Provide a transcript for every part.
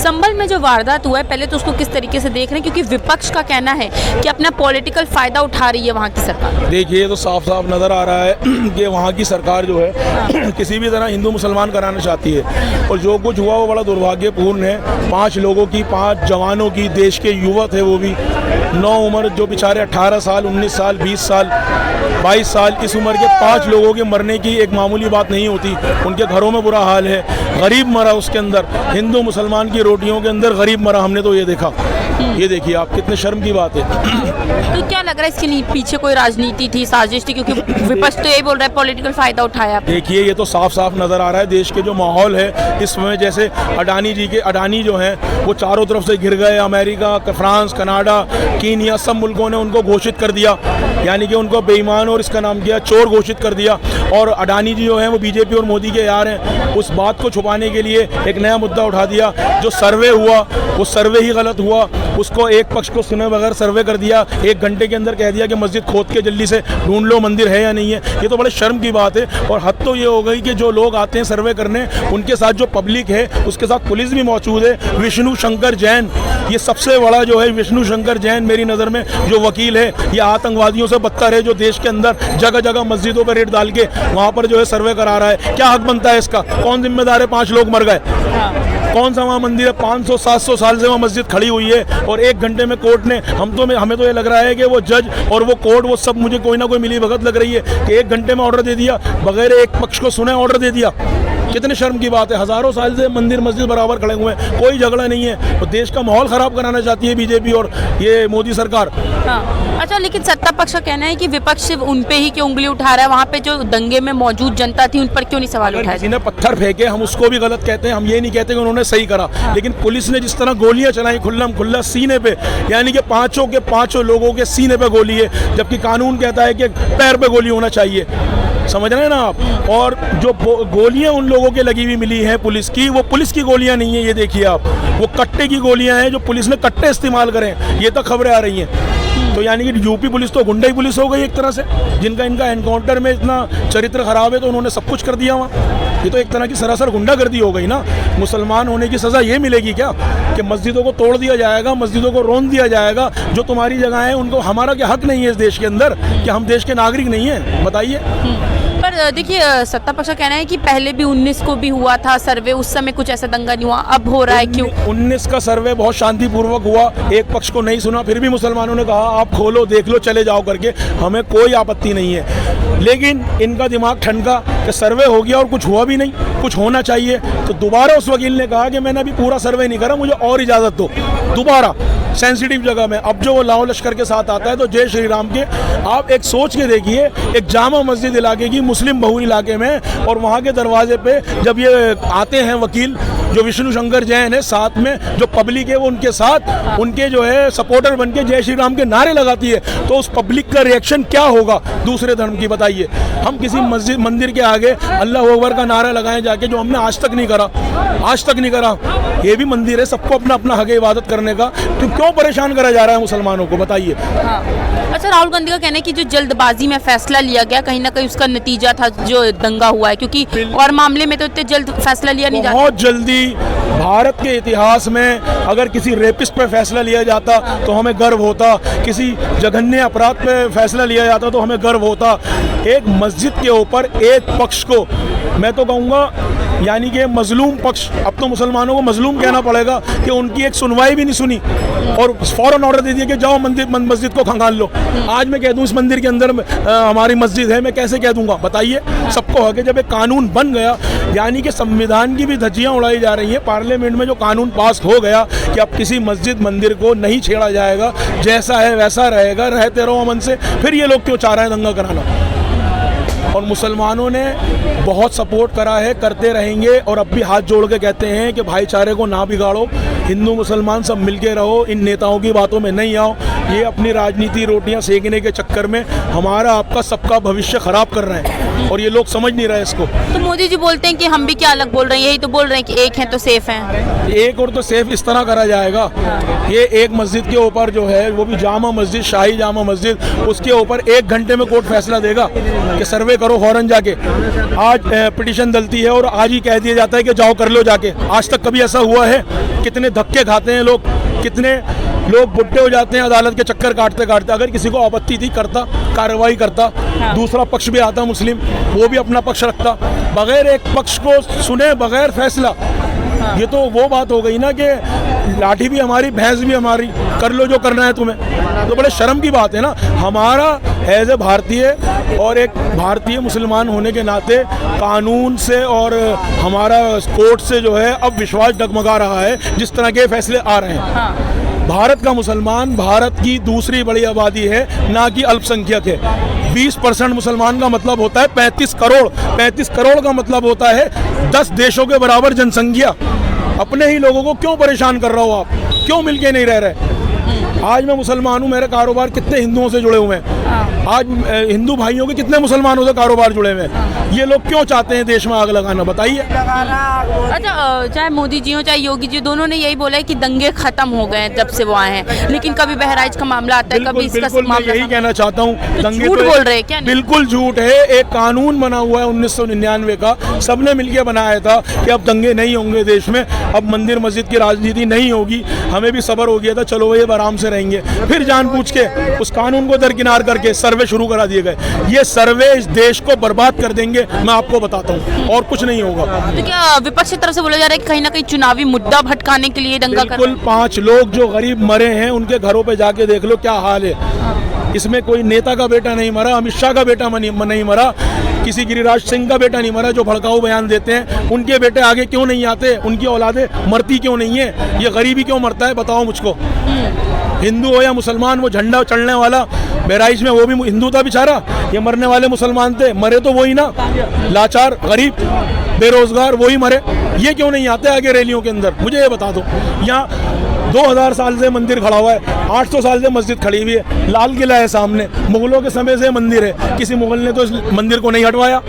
संभल में जो वारदात हुआ है, पहले तो उसको किस तरीके से देख रहे हैं, क्योंकि विपक्ष का कहना है कि अपना पॉलिटिकल फायदा उठा रही है वहाँ की सरकार। देखिए, ये तो साफ साफ नज़र आ रहा है कि वहाँ की सरकार जो है किसी भी तरह हिंदू मुसलमान कराना चाहती है, और जो कुछ हुआ वो बड़ा दुर्भाग्यपूर्ण है। 5 लोगों की, 5 जवानों की, देश के युवक है वो भी, 9 उम्र, जो बेचारे 18 साल, 19 साल, 20 साल, 22 साल, इस उम्र के 5 लोगों के मरने की एक मामूली बात नहीं होती। उनके घरों में बुरा हाल है, गरीब मरा उसके अंदर, हिंदू मुसलमान की रोटियों के अंदर गरीब मरा, हमने तो ये देखा। ये देखिए आप, कितने शर्म की बात है। तो क्या लग रहा है इसके पीछे कोई राजनीति थी, साजिश थी, क्योंकि विपक्ष तो यही बोल रहा है पॉलिटिकल फायदा उठाया। देखिए, ये तो साफ साफ नजर आ रहा है देश के जो माहौल है इस समय। जैसे अडानी जो हैं वो चारों तरफ से घिर गए, अमेरिका, फ्रांस, कनाडा, कीनिया, सब मुल्कों ने उनको घोषित कर दिया, यानी कि उनको बेईमान और इसका नाम किया चोर घोषित कर दिया। और अडानी जी जो हैं वो बीजेपी और मोदी के यार हैं। उस बात को छुपाने के लिए एक नया मुद्दा उठा दिया। जो सर्वे हुआ वो सर्वे ही गलत हुआ, उसको एक पक्ष को सुने बगैर सर्वे कर दिया। 1 घंटे के अंदर कह दिया कि मस्जिद खोद के जल्दी से ढूंढ लो मंदिर है या नहीं है। ये तो बड़े शर्म की बात है। और हद तो ये हो गई कि जो लोग आते हैं सर्वे करने, उनके साथ जो पब्लिक है उसके साथ पुलिस भी मौजूद है। विष्णु शंकर जैन, ये सबसे बड़ा जो है विष्णु शंकर जैन मेरी नज़र में जो वकील है, ये आतंकवादियों से बदतर है, जो देश के अंदर जगह जगह मस्जिदों पर रेड डाल के वहाँ पर जो है सर्वे करा रहा है। क्या हक बनता है इसका? कौन जिम्मेदार है? 5 लोग मर गए, कौन सा वहाँ मंदिर है? 500-700 साल से वहाँ मस्जिद खड़ी हुई है, और 1 घंटे में कोर्ट ने हमें तो ये लग रहा है कि वो जज और वो कोर्ट, वो सब मुझे कोई ना कोई मिली भगत लग रही है कि 1 घंटे में ऑर्डर दे दिया, बगैर एक पक्ष को सुने ऑर्डर दे दिया। कितने शर्म की बात है। हज़ारों साल से मंदिर मस्जिद बराबर खड़े हुए हैं, कोई झगड़ा नहीं है। तो देश का माहौल ख़राब कराना चाहती है बीजेपी और ये मोदी सरकार। हाँ। अच्छा, लेकिन सत्ता पक्ष का कहना है कि विपक्ष सिर्फ उन पे ही क्यों उंगली उठा रहा है, वहाँ पे जो दंगे में मौजूद जनता थी उन पर क्यों नहीं सवाल उठाया? किसी ने पत्थर फेंके, हम उसको भी गलत कहते हैं, हम ये नहीं कहते कि उन्होंने सही करा। लेकिन पुलिस ने जिस तरह गोलियां चलाई खुल्लम खुल्ला सीने पे, यानी कि 5 के 5 लोगों के सीने पे गोली है, जबकि कानून कहता है कि पैर पे गोली होना चाहिए। समझ रहे हैं ना आप? और जो गोलियां उन लोगों के लगी हुई मिली हैं पुलिस की, वो पुलिस की गोलियां नहीं है, ये देखिए आप, वो कट्टे की गोलियां हैं, जो पुलिस ने कट्टे इस्तेमाल करें, ये तक खबरें आ रही हैं। तो यानी कि यूपी पुलिस तो गुंडा ही पुलिस हो गई एक तरह से, इनका एनकाउंटर में इतना चरित्र खराब है तो उन्होंने सब कुछ कर दिया वहाँ। ये तो एक तरह की सरासर गुंडागर्दी हो गई ना। मुसलमान होने की सज़ा ये मिलेगी क्या कि मस्जिदों को तोड़ दिया जाएगा, मस्जिदों को रौंद दिया जाएगा? जो तुम्हारी जगह है उनको, हमारा क्या हक नहीं है इस देश के अंदर कि हम देश के नागरिक नहीं हैं? बताइए। पर देखिए, सत्ता पक्ष का कहना है कि पहले भी 19 को भी हुआ था सर्वे, उस समय कुछ ऐसा दंगा नहीं हुआ, अब हो रहा है क्यों? 19 का सर्वे बहुत शांतिपूर्वक हुआ, एक पक्ष को नहीं सुना, फिर भी मुसलमानों ने कहा आप खोलो, देख लो, चले जाओ करके, हमें कोई आपत्ति नहीं है। लेकिन इनका दिमाग ठनका कि सर्वे हो गया और कुछ हुआ भी नहीं, कुछ होना चाहिए। तो दोबारा उस वकील ने कहा कि मैंने अभी पूरा सर्वे नहीं करा, मुझे और इजाज़त दो। दोबारा सेंसिटिव जगह में, अब जो वो लाओ लश्कर के साथ आता है तो जय श्री राम के, आप एक सोच के देखिए, एक जामा मस्जिद इलाके की, मुस्लिम बहुल इलाके में, और वहाँ के दरवाजे पे जब ये आते हैं वकील, जो विष्णु शंकर जैन है, साथ में जो पब्लिक है वो उनके साथ, उनके जो है सपोर्टर बन के जय श्री राम के नारे लगाती है, तो उस पब्लिक का रिएक्शन क्या होगा दूसरे धर्म की? बताइए। हम किसी मस्जिद मंदिर के आगे अल्लाह अकबर का नारा लगाएं जाके, जो हमने आज तक नहीं करा, आज तक नहीं करा। ये भी मंदिर है, सबको अपना अपना हक इबादत करने का, तो क्यों परेशान करा जा रहा है मुसलमानों को? बताइए। हाँ। अच्छा, राहुल गांधी का कहना है कि जो जल्दबाजी में फैसला लिया गया, कहीं ना कहीं उसका नतीजा था जो दंगा हुआ है, क्योंकि और मामले में तो इतने जल्द फैसला लिया नहीं जाता। बहुत जल्दी भारत के इतिहास में अगर किसी रेपिस्ट पे फैसला लिया जाता तो हमें गर्व होता, किसी जघन्य अपराध पे फैसला लिया जाता तो हमें गर्व होता। एक मस्जिद के ऊपर एक पक्ष को, मैं तो कहूँगा यानी कि मजलूम पक्ष, अब तो मुसलमानों को मजलूम कहना पड़ेगा कि उनकी एक सुनवाई भी नहीं सुनी और फौरन ऑर्डर दे दिया कि जाओ मस्जिद को खंगाल लो। आज मैं कह दूं इस मंदिर के अंदर हमारी मस्जिद है, मैं कैसे कह दूंगा? बताइए। सबको हक है। जब एक कानून बन गया, यानी कि संविधान की भी धज्जियां उड़ाई जा रही हैं, पार्लियामेंट में जो कानून पास हो गया कि अब किसी मस्जिद मंदिर को नहीं छेड़ा जाएगा, जैसा है वैसा रहेगा, रहते रहो अमन से, फिर ये लोग क्यों चाह रहे हैं दंगा कराना? और मुसलमानों ने बहुत सपोर्ट करा है, करते रहेंगे, और अब भी हाथ जोड़ के कहते हैं कि भाईचारे को ना बिगाड़ो, हिंदू मुसलमान सब मिलके रहो, इन नेताओं की बातों में नहीं आओ। ये अपनी राजनीति रोटियां सेकने के चक्कर में हमारा आपका सबका भविष्य खराब कर रहे हैं, और ये लोग समझ नहीं रहे इसको। तो मोदी जी बोलते हैं कि हम भी क्या अलग बोल रहे हैं, यही तो बोल रहे हैं कि एक है तो सेफ है। एक और तो सेफ इस तरह करा जाएगा, ये एक मस्जिद के ऊपर जो है, वो भी जामा मस्जिद, शाही जामा मस्जिद, उसके ऊपर 1 घंटे में कोर्ट फैसला देगा कि सर्वे करो फौरन जाके। आज पिटीशन डलती है और आज ही कह दिया जाता है कि जाओ कर लो जाके। आज तक कभी ऐसा हुआ है? कितने धक्के खाते हैं लोग, कितने लोग बुढ़े हो जाते हैं अदालत के चक्कर काटते काटते। अगर किसी को आपत्ति थी करता, कार्रवाई करता। दूसरा पक्ष भी आता मुस्लिम, वो भी अपना पक्ष रखता। बगैर एक पक्ष को सुने, बगैर फैसला, ये तो वो बात हो गई ना कि लाठी भी हमारी, भैंस भी हमारी, कर लो जो करना है तुम्हें। तो बड़े शर्म की बात है ना। हमारा एज ए भारतीय और एक भारतीय मुसलमान होने के नाते कानून से और हमारा कोर्ट से जो है अब विश्वास डगमगा रहा है जिस तरह के फैसले आ रहे हैं। भारत का मुसलमान भारत की दूसरी बड़ी आबादी है, ना कि अल्पसंख्यक है। 20% मुसलमान का मतलब होता है 35 करोड़। 35 करोड़ का मतलब होता है 10 देशों के बराबर जनसंख्या। अपने ही लोगों को क्यों परेशान कर रहे हो आप? क्यों मिलके नहीं रह रहे? आज मैं मुसलमान हूँ, मेरे कारोबार कितने हिंदुओं से जुड़े हुए हैं। आज हिंदू भाइयों के कितने मुसलमानों से कारोबार जुड़े हुए हैं। ये लोग क्यों चाहते हैं देश में आग लगाना, बताइए। अच्छा, चाहे मोदी जी हो चाहे योगी जी, दोनों ने यही बोला है कि दंगे खत्म हो गए हैं जब से वो आए हैं, लेकिन कभी बहराइच का मामला आता है, कभी इसका मैं यही कहना चाहता हूँ, दंगे झूठ बोल रहे हैं क्या? बिल्कुल झूठ है। एक कानून बना हुआ है 1999 का, सबने मिलकर बनाया था कि अब दंगे नहीं होंगे देश में, अब मंदिर मस्जिद की राजनीति नहीं होगी। हमें भी सब्र हो गया था, चलो भाई अब आराम से रहेंगे। फिर जान पूछ के उस कानून को दरकिनार करके सर्वे शुरू करा दिए गए। ये सर्वे इस देश को बर्बाद कर देंगे, मैं आपको बताता हूँ, और कुछ नहीं होगा। तो क्या विपक्ष की तरफ से बोला जा रहा है कि कहीं ना कहीं चुनावी मुद्दा भटकाने के लिए दंगा कर? बिल्कुल। 5 लोग जो गरीब मरे हैं उनके घरों पे जाके देख लो क्या हाल है। इसमें कोई नेता का बेटा नहीं मरा, अमित शाह का बेटा नहीं मरा, किसी गिरिराज सिंह का बेटा नहीं मरा जो भड़काऊ बयान देते हैं। उनके बेटे आगे क्यों नहीं आते? उनकी औलादें मरती क्यों नहीं है? ये गरीबी क्यों मरता है, बताओ मुझको। हिंदू हो या मुसलमान, वो झंडा चढ़ने वाला बहराइच में वो भी हिंदू था बेचारा। ये मरने वाले मुसलमान थे, मरे तो वही ना, लाचार गरीब बेरोजगार वही मरे। ये क्यों नहीं आते आगे रैलियों के अंदर? मुझे ये बता दो। यहाँ 2000 साल से मंदिर खड़ा हुआ है, 800 साल से मस्जिद खड़ी हुई है, लाल किला है सामने, मुगलों के समय से मंदिर है, किसी मुगल ने तो इस मंदिर को नहीं हटवाया।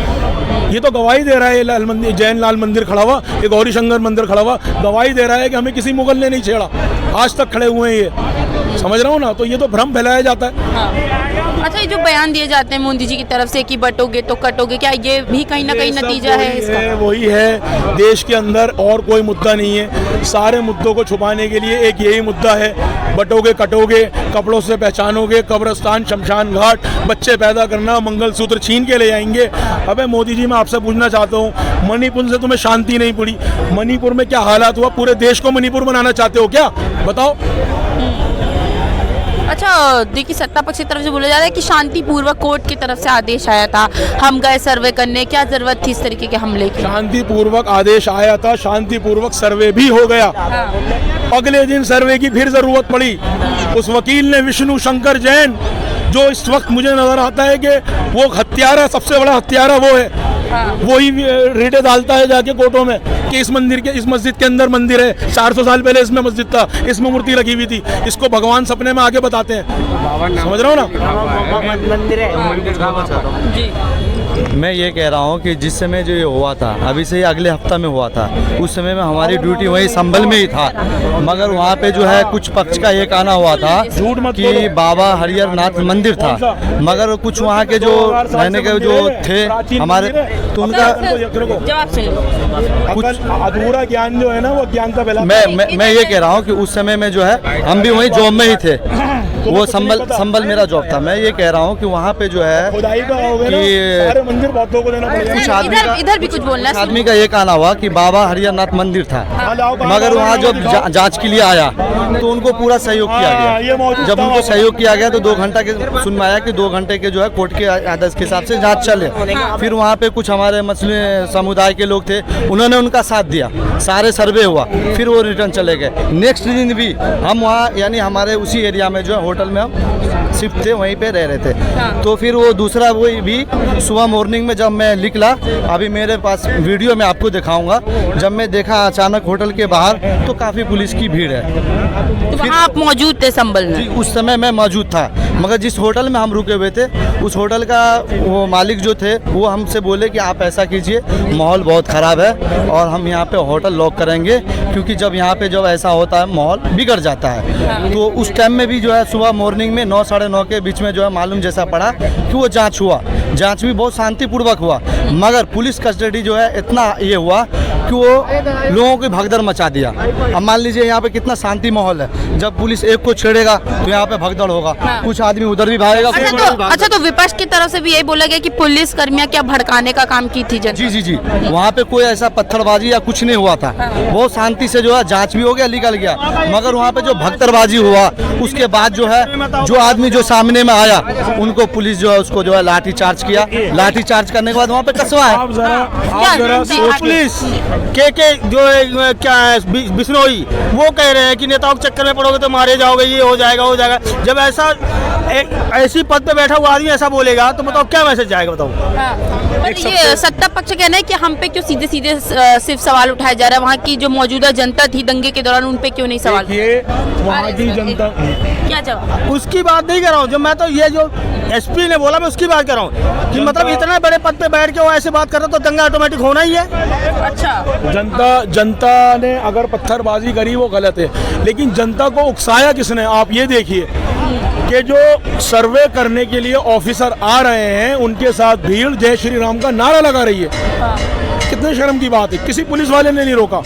ये तो गवाही दे रहा है, लाल मंदिर, जैन लाल मंदिर खड़ा हुआ, एक गौरी शंकर मंदिर खड़ा हुआ, गवाही दे रहा है कि हमें किसी मुगल ने नहीं छेड़ा, आज तक खड़े हुए हैं। ये समझ रहा हूँ ना। तो ये तो भ्रम फैलाया जाता है। हाँ। अच्छा, ये जो बयान दिए जाते हैं मोदी जी की तरफ से कि बटोगे तो कटोगे, क्या ये भी कहीं ना कहीं नतीजा है इसका? वही है, देश के अंदर और कोई मुद्दा नहीं है। सारे मुद्दों को छुपाने के लिए एक यही मुद्दा है, बटोगे कटोगे, कपड़ों से पहचानोगे, कब्रिस्तान शमशान घाट, बच्चे पैदा करना, मंगलसूत्र छीन के ले आएंगे। अबे मोदी जी, मैं आपसे पूछना चाहता हूँ, मणिपुर से तुम्हें शांति नहीं पड़ी? मणिपुर में क्या हालात हुआ? पूरे देश को मणिपुर बनाना चाहते हो क्या? बताओ। अच्छा, देखिए, सत्ता पक्ष की तरफ से बोला जा रहा है कि शांतिपूर्वक कोर्ट की तरफ से आदेश आया था, हम गए सर्वे करने, क्या जरूरत थी इस तरीके के हमले की? शांतिपूर्वक आदेश आया था, शांतिपूर्वक सर्वे भी हो गया। अगले दिन सर्वे की फिर जरूरत पड़ी। उस वकील ने, विष्णु शंकर जैन, जो इस वक्त मुझे नजर आता है कि वो हत्यारा, सबसे बड़ा हत्यारा वो है, वही रेडे डालता है जाके कोर्टों में कि इस मंदिर के, इस मस्जिद के अंदर मंदिर है, 400 साल पहले इसमें मस्जिद था, इसमें मूर्ति लगी हुई थी। इसको भगवान सपने में आके बताते हैं। समझ रहा हो ना। मंदिर है जी। मैं ये कह रहा हूँ कि जिस समय जो ये हुआ था, अभी से अगले हफ्ता में हुआ था, उस समय में हमारी ड्यूटी वही संभल में ही था, मगर वहाँ पे जो है कुछ पक्ष का ये कहना हुआ था कि बाबा हरिहर नाथ मंदिर था, मगर कुछ वहाँ के जो रहने के जो थे हमारे, तो उनका जवाब सुनिए। कुछ अधूरा ज्ञान जो है ना, वो ज्ञान का पहला। मैं ये कह रहा हूँ कि उस समय में जो है हम भी वही जॉब में ही थे, वो संभल मेरा जॉब था। मैं ये कह रहा हूँ कि वहाँ पे जो है खुदाई का हो गया ना, सारे मंदिर बहुतों को देना पड़ेगा। कुछ आदमी का, इधर भी कुछ बोलना है। आदमी का ये कहना हुआ कि बाबा हरिहर नाथ मंदिर था, मगर वहाँ जब जांच के लिए आया तो उनको पूरा सहयोग किया गया। जब उनको सहयोग किया गया तो 2 घंटा के सुन में आया कि 2 घंटे के जो है कोर्ट के आदेश के हिसाब से जांच चले। फिर वहाँ पे कुछ हमारे मुस्लिम समुदाय के लोग थे, उन्होंने उनका साथ दिया, सारे सर्वे हुआ, फिर वो रिटर्न चले गए। नेक्स्ट दिन भी हम वहाँ, यानी हमारे उसी एरिया में जो है होटल में हम शिफ्ट थे, वहीं पे रह रहे थे। तो फिर वो दूसरा वही भी सुबह मॉर्निंग में जब मैं निकला, अभी मेरे पास वीडियो में आपको दिखाऊंगा, जब मैं देखा अचानक होटल के बाहर तो काफ़ी पुलिस की भीड़ है। तो वहाँ आप मौजूद थे संभल में? उस समय मैं मौजूद था, मगर जिस होटल में हम रुके हुए थे, उस होटल का वो मालिक जो थे वो हमसे बोले कि आप ऐसा कीजिए, माहौल बहुत ख़राब है और हम यहाँ पे होटल लॉक करेंगे, क्योंकि जब यहाँ पे जब ऐसा होता है माहौल बिगड़ जाता है। तो उस टाइम में भी जो है सुबह मॉर्निंग में 9 साढ़े 9 के बीच में जो है मालूम जैसा पड़ा कि वो जांच हुआ, जांच भी बहुत शांतिपूर्वक हुआ, मगर पुलिस कस्टडी जो है इतना ये हुआ कि वो लोगों की भगदड़ मचा दिया। अब मान लीजिए यहाँ पे कितना शांति माहौल है, जब पुलिस एक को छेड़ेगा तो यहाँ पे भगदड़ होगा, कुछ आदमी उधर भी भागेगा। अच्छा तो विपक्ष की तरफ से भी यही बोला गया कि पुलिस कर्मियां क्या भड़काने का काम की थी जनता? जी, वहाँ पे कोई ऐसा पत्थरबाजी या कुछ नहीं हुआ था, बहुत शांति से जो है जांच भी हो गया, निकल गया। मगर वहाँ पे जो भगदड़बाजी हुआ उसके बाद जो है जो आदमी जो सामने में आया उनको पुलिस जो है उसको जो है लाठी चार्ज किया। लाठी चार्ज करने के बाद वहाँ पे कसवा है। आप जरा पुलिस के जो है क्या है बिश्नोई वो कह रहे हैं कि नेताओं के चक्कर में पड़ोगे तो मारे जाओगे, ये हो जाएगा। जब ऐसा ऐसी पद पे बैठा हुआ आदमी ऐसा बोलेगा तो बताओ क्या मैसेज जाएगा, बताओ। पर ये सत्ता पक्ष कहना है कि हम पे क्यों सीधे सीधे सिर्फ सवाल उठाया जा रहा है, वहाँ की जो मौजूदा जनता थी दंगे के दौरान उन पे क्यों नहीं सवाल? ये वहाँ की जनता क्या जवाब? उसकी बात नहीं कर रहा हूँ, जो मैं तो ये जो एसपी ने बोला मैं उसकी बात कर रहा हूँ कि मतलब इतने बड़े पद पे बैठ के वो ऐसे बात कर रहा तो दंगा ऑटोमेटिक होना ही है। अच्छा, जनता ने अगर पत्थरबाजी करी वो गलत है, लेकिन जनता को उकसाया किसने? आप ये देखिए कि जो सर्वे करने के लिए ऑफिसर आ रहे हैं उनके साथ भीड़ जय श्री राम का नारा लगा रही है। कितने शर्म की बात है, किसी पुलिस वाले ने नहीं रोका।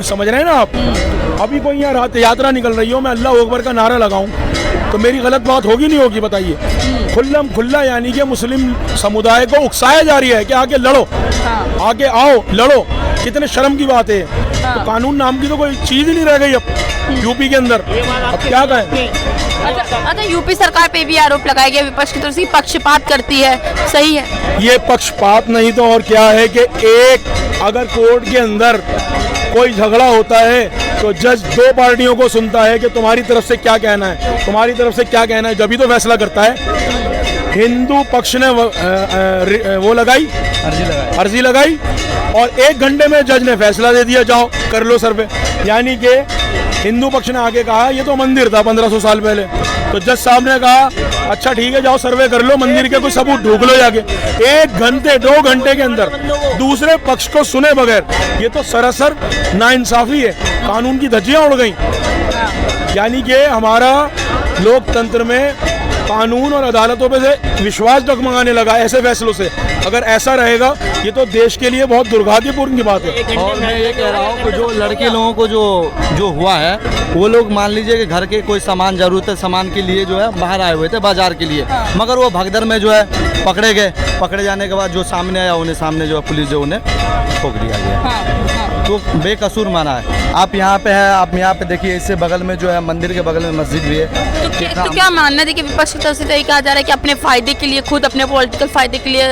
समझ रहे हैं ना आप? अभी कोई यहाँ यात्रा निकल रही हो, मैं अल्लाह अकबर का नारा लगाऊं तो मेरी गलत बात होगी नहीं होगी? बताइए। खुल्लम खुल्ला यानी कि मुस्लिम समुदाय को उकसाया जा रही है कि आके लड़ो, आके आओ लड़ो। कितने शर्म की बात है। तो कानून नाम की तो कोई चीज ही नहीं रह गई अब यूपी के अंदर। अब क्या कहें? अच्छा, यूपी सरकार पे भी आरोप लगाया गया विपक्ष की तरफ से पक्षपात करती है, सही है? ये पक्षपात नहीं तो और क्या है कि एक अगर कोर्ट के अंदर कोई झगड़ा होता है तो जज दो पार्टियों को सुनता है कि तुम्हारी तरफ से क्या कहना है, तुम्हारी तरफ से क्या कहना है, जब ही तो फैसला करता है। हिंदू पक्ष ने वो लगाई, अर्जी लगाई और 1 घंटे में जज ने फैसला दे दिया, जाओ कर लो सर्वे। यानी कि हिंदू पक्ष ने आगे कहा ये तो मंदिर था 1500 साल पहले, तो जज साहब ने कहा अच्छा ठीक है जाओ सर्वे कर लो, मंदिर के कोई सबूत ढूंढ लो जाके। 1 घंटे 2 घंटे के अंदर दूसरे पक्ष को सुने बगैर, ये तो सरासर नाइंसाफी है, कानून की धज्जियां उड़ गई। यानी कि हमारा लोकतंत्र में कानून और अदालतों पे से विश्वास डगमगाने लगा ऐसे फैसलों से। अगर ऐसा रहेगा ये तो देश के लिए बहुत दुर्भाग्यपूर्ण की बात है। और मैं ये कह रहा हूँ कि जो लड़के लोगों को जो हुआ है वो लोग मान लीजिए कि घर के कोई सामान जरूरत है, सामान के लिए जो है बाहर आए हुए थे बाजार के लिए, मगर वो भगदड़ में जो है पकड़े गए। पकड़े जाने के बाद जो सामने आया उन्हें सामने जो है पुलिस जो उन्हें ठोक दिया गया, तो बेकसूर माना है। आप यहाँ पे हैं, आप यहाँ पे देखिए इससे बगल में जो है मंदिर के बगल में मस्जिद भी है। तो क्या मानना है कि विपक्ष की तरफ से यही कहा जा रहा है कि अपने फायदे के लिए, खुद अपने पॉलिटिकल फायदे के लिए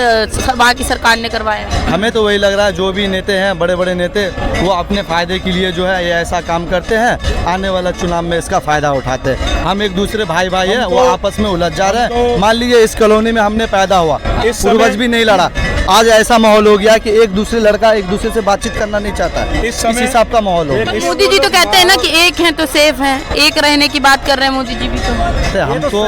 वहाँ की सरकार ने करवाया है? हमें तो वही लग रहा है, जो भी नेता हैं बड़े बड़े नेता वो अपने फायदे के लिए जो है ये ऐसा काम करते हैं, आने वाला चुनाव में इसका फायदा उठाते हैं। हम एक दूसरे भाई है वो आपस में उलझ जा रहे हैं। मान लीजिए इस कॉलोनी में हमने पैदा हुआ, पूर्वज भी नहीं लड़ा, आज ऐसा माहौल हो गया कि एक दूसरे लड़का एक दूसरे से बातचीत करना नहीं चाहता है, इस हिसाब का माहौल हो। मोदी जी तो कहते हैं ना कि एक हैं तो सेफ हैं, एक रहने की बात कर रहे हैं मोदी जी भी। तो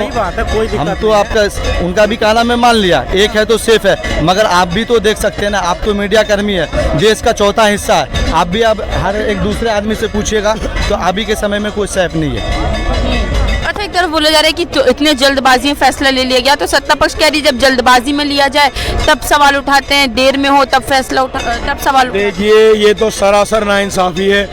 हम तो आपका उनका भी कहना मैं मान लिया, एक है तो सेफ है, मगर आप भी तो देख सकते हैं ना, आप तो मीडिया कर्मी है, देश का चौथा हिस्सा है, आप भी अब हर एक दूसरे आदमी से पूछिएगा तो अभी के समय में कोई सेफ नहीं है। अच्छा, एक तरफ बोला जा रहा है कि तो इतने जल्दबाजी में फैसला ले लिया गया, तो सत्ता पक्ष कह रही जब जल्दबाजी में लिया जाए तब सवाल उठाते हैं, देर में हो तब फैसला तब सवाल। देखिए ये तो सरासर नाइंसाफी है।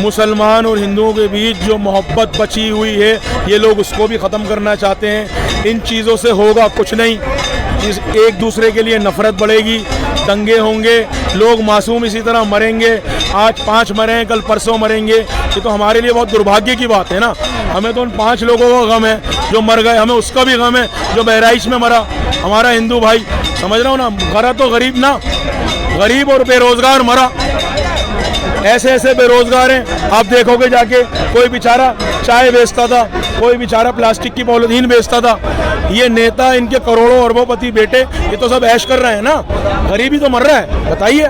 मुसलमान और हिंदुओं के बीच जो मोहब्बत बची हुई है ये लोग उसको भी ख़त्म करना चाहते हैं। इन चीज़ों से होगा कुछ नहीं, एक दूसरे के लिए नफरत बढ़ेगी, दंगे होंगे, लोग मासूम इसी तरह मरेंगे। आज 5 मरे हैं, कल परसों मरेंगे। ये तो हमारे लिए बहुत दुर्भाग्य की बात है ना। हमें तो उन 5 लोगों का गम है जो मर गए, हमें उसका भी गम है जो बहराइच में मरा, हमारा हिंदू भाई। समझ रहा हूँ ना, मरा तो गरीब ना, गरीब और बेरोजगार मरा। ऐसे ऐसे बेरोजगार हैं, आप देखोगे जाके कोई बेचारा चाय बेचता था, कोई बेचारा प्लास्टिक की पॉलीथीन बेचता था। ये नेता, इनके करोड़ों अरबोपति बेटे, ये तो सब ऐश कर रहे हैं ना, गरीबी तो मर रहा है। बताइए।